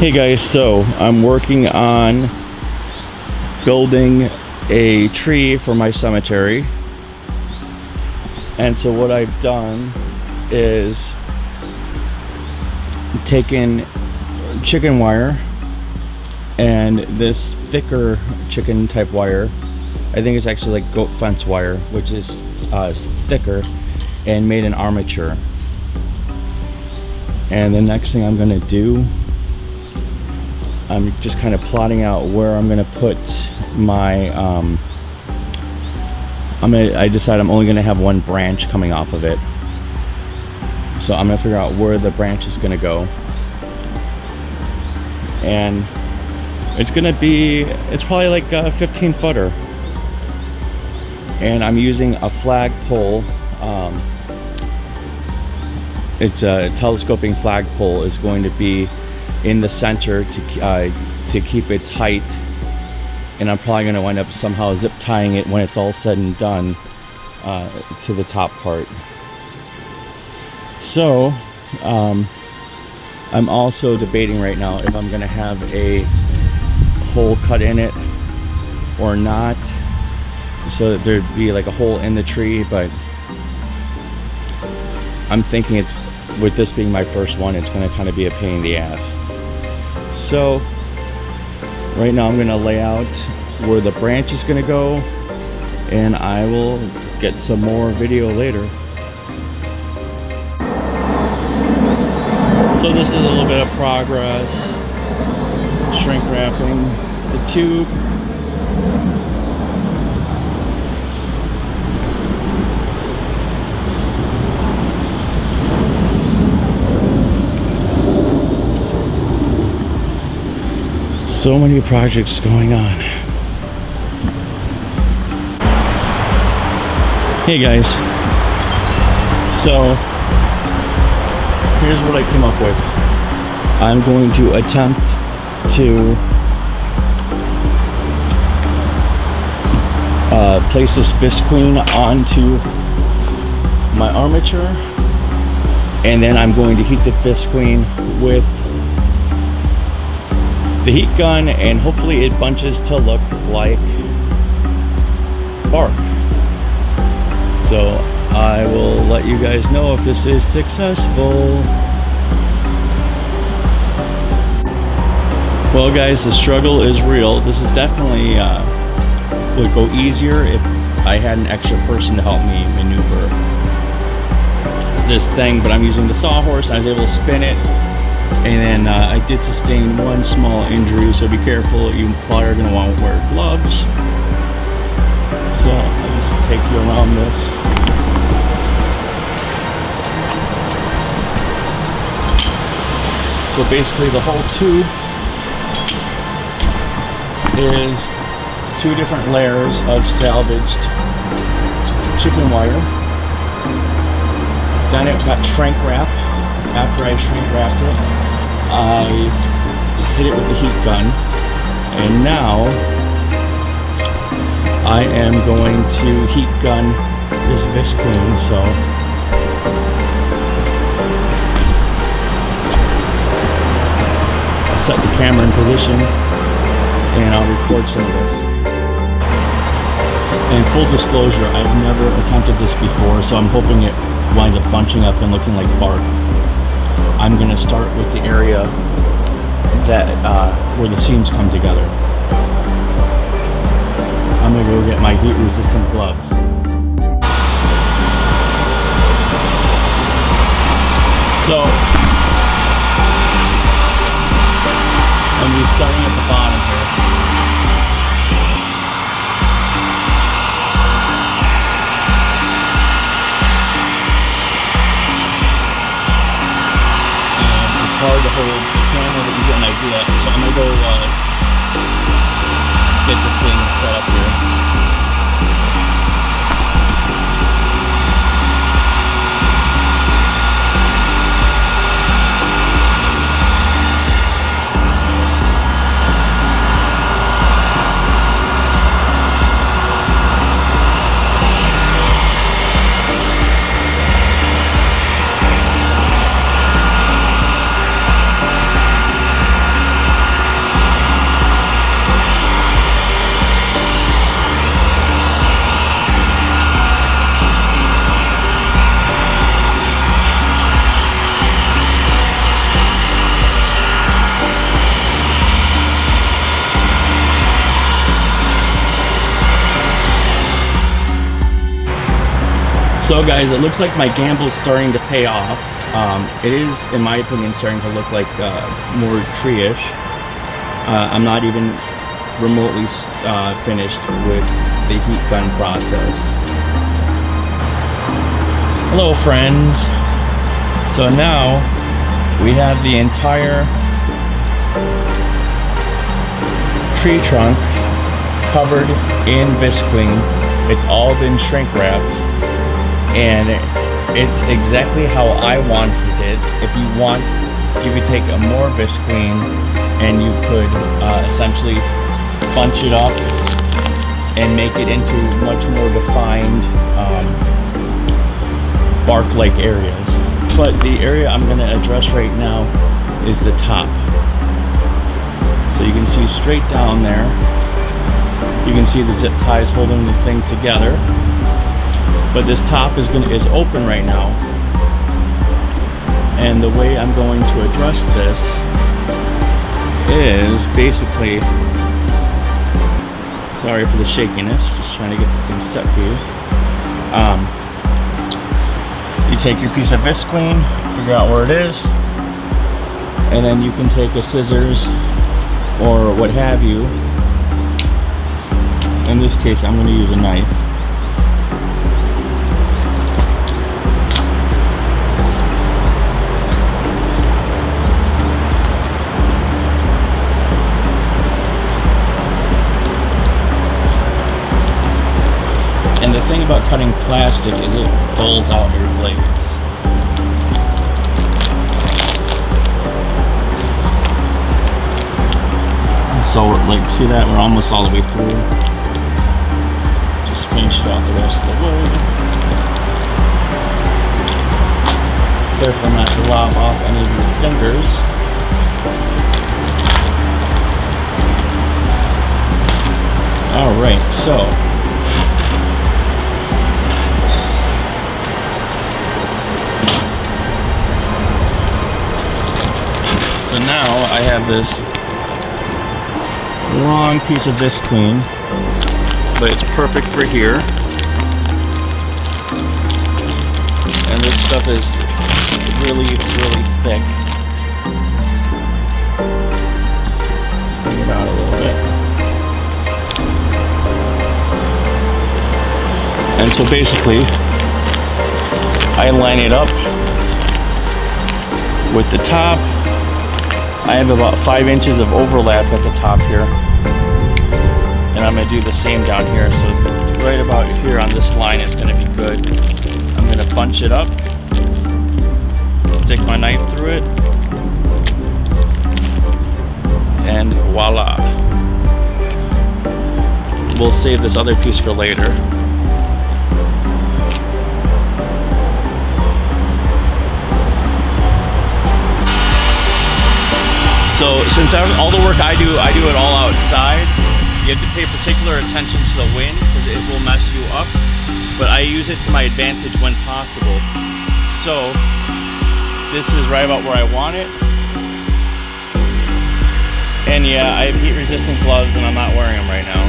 Hey guys, so I'm working on building a tree for my cemetery. And so what I've done is taken chicken wire and this thicker chicken type wire, I think it's actually like goat fence wire, which is thicker, and made an armature. And the next thing I'm gonna do, I'm just kind of plotting out where I'm gonna put my I decide I'm only gonna have one branch coming off of it, so I'm gonna figure out where the branch is gonna go. And it's probably like a 15 footer, and I'm using a flagpole. It's a telescoping flagpole is going to be in the center to keep its height, and I'm probably going to wind up somehow zip tying it when it's all said and done to the top part. So I'm also debating right now if I'm going to have a hole cut in it or not, so that there'd be like a hole in the tree. But I'm thinking with this being my first one, it's going to kind of be a pain in the ass. So right now I'm going to lay out where the branch is going to go, and I will get some more video later. So this is a little bit of progress, shrink wrapping the tube. So many projects going on. Hey guys, so here's what I came up with. I'm going to attempt to place this visqueen onto my armature, and then I'm going to heat the visqueen with the heat gun, and hopefully it bunches to look like bark. So I will let you guys know if this is successful. Well guys, the struggle is real. This is definitely would go easier if I had an extra person to help me maneuver this thing, but I'm using the sawhorse. I was able to spin it. And then I did sustain one small injury, so be careful. You probably are going to want to wear gloves. So I'll just take you around this. So basically the whole tube is 2 different layers of salvaged chicken wire. Then it got shrink wrap. After I shrink wrapped it, I hit it with the heat gun, and now I am going to heat gun this visqueen. So I'll set the camera in position and I'll record some of this. And full disclosure, I've never attempted this before, so I'm hoping it winds up bunching up and looking like bark. I'm going to start with the area that where the seams come together. I'm going to go get my heat resistant gloves. So I'm going to be starting at the bottom here. Hard to hold the camera, but you get an idea. So I'm gonna go get this thing set up here. So guys, it looks like my gamble's starting to pay off. It is, in my opinion, starting to look like more tree-ish. I'm not even remotely finished with the heat gun process. Hello friends. So now we have the entire tree trunk covered in visqueen. It's all been shrink wrapped, and it's exactly how I wanted it. If you want, you could take a more visqueen and you could essentially bunch it up and make it into much more defined bark-like areas. But the area I'm going to address right now is the top. So you can see straight down there, you can see the zip ties holding the thing together. But this top is open right now. And the way I'm going to address this is basically, sorry for the shakiness, just trying to get this thing set for you. You take your piece of visqueen, figure out where it is, and then you can take a scissors or what have you. In this case, I'm going to use a knife. And the thing about cutting plastic is it dulls out your blades. So, like, see that? We're almost all the way through. Just finish it out the rest of the wood. Careful not to lob off any of your fingers. Alright, so now I have this long piece of visqueen, but it's perfect for here. And this stuff is really, really thick. Bring it out a little bit. And so basically, I line it up with the top. I have about 5 inches of overlap at the top here, and I'm going to do the same down here. So right about here on this line is going to be good. I'm going to bunch it up, stick my knife through it, and voila. We'll save this other piece for later. So since all the work I do it all outside, you have to pay particular attention to the wind because it will mess you up. But I use it to my advantage when possible. So this is right about where I want it. And yeah, I have heat resistant gloves and I'm not wearing them right now.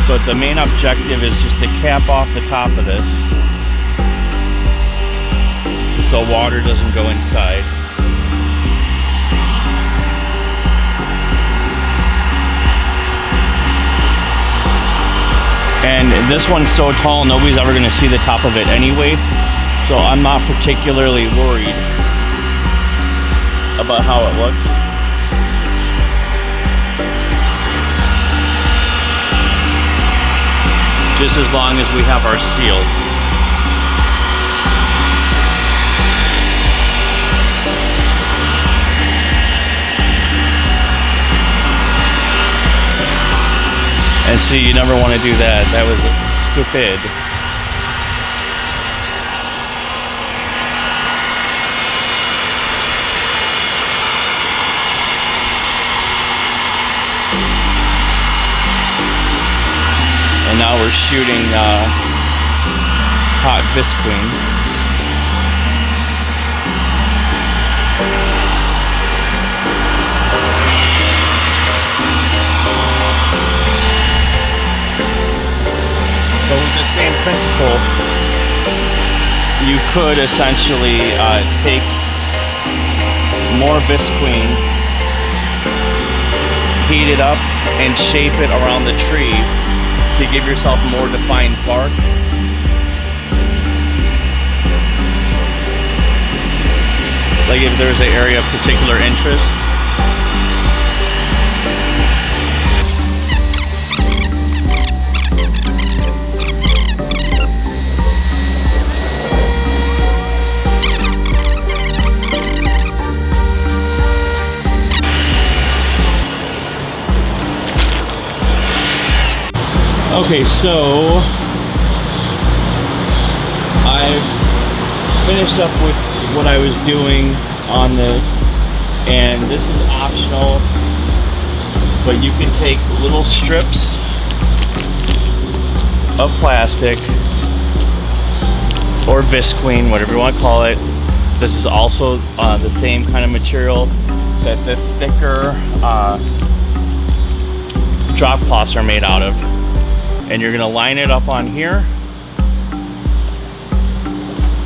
But the main objective is just to cap off the top of this so water doesn't go inside. And this one's so tall, nobody's ever going to see the top of it anyway. So I'm not particularly worried about how it looks. Just as long as we have our seal. And see, you never want to do that. That was stupid. And now we're shooting hot visqueen. same principle, you could essentially take more visqueen, heat it up, and shape it around the tree to give yourself more defined bark. Like if there's an area of particular interest. Okay, so I've finished up with what I was doing on this, and this is optional, but you can take little strips of plastic or visqueen, whatever you want to call it. This is also the same kind of material that the thicker drop cloths are made out of. And you're gonna line it up on here.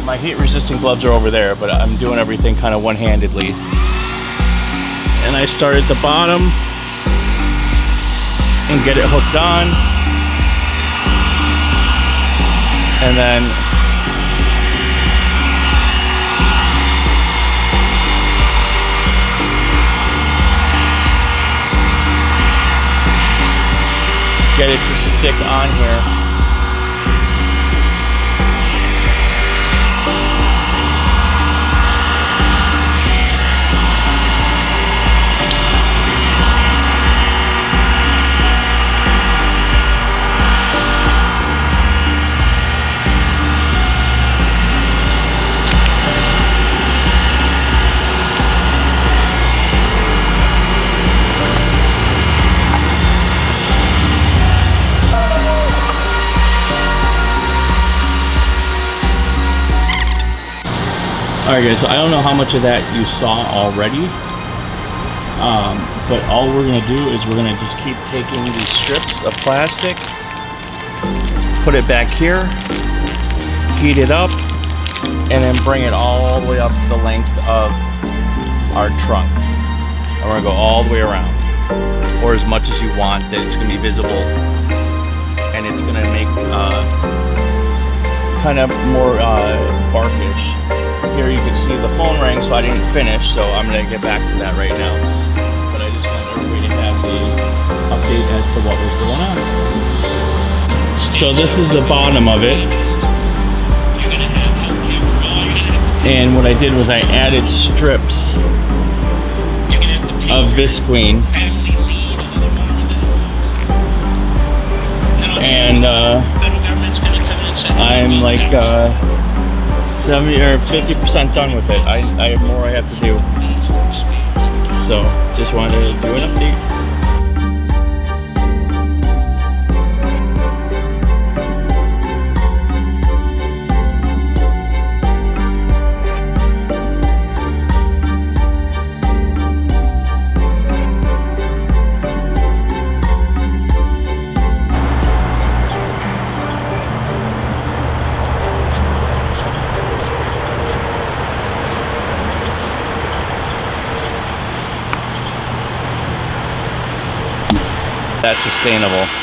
My heat resistant gloves are over there, but I'm doing everything kind of one-handedly. And I start at the bottom and get it hooked on. And then get it to stick on here. Alright guys, so I don't know how much of that you saw already, but all we're going to do is we're going to just keep taking these strips of plastic, put it back here, heat it up, and then bring it all the way up the length of our trunk. And we're going to go all the way around, or as much as you want, that it's going to be visible, and it's going to make kind of more barkish. Here you can see the phone rang, so I didn't finish, so I'm going to get back to that right now. But I just wanted everybody to have the update as to what was going on. So this is the bottom of it. And what I did was I added strips of visqueen. And I'm like 70 or 50% done with it. I have more I have to do. So just wanted to do an update. That's sustainable.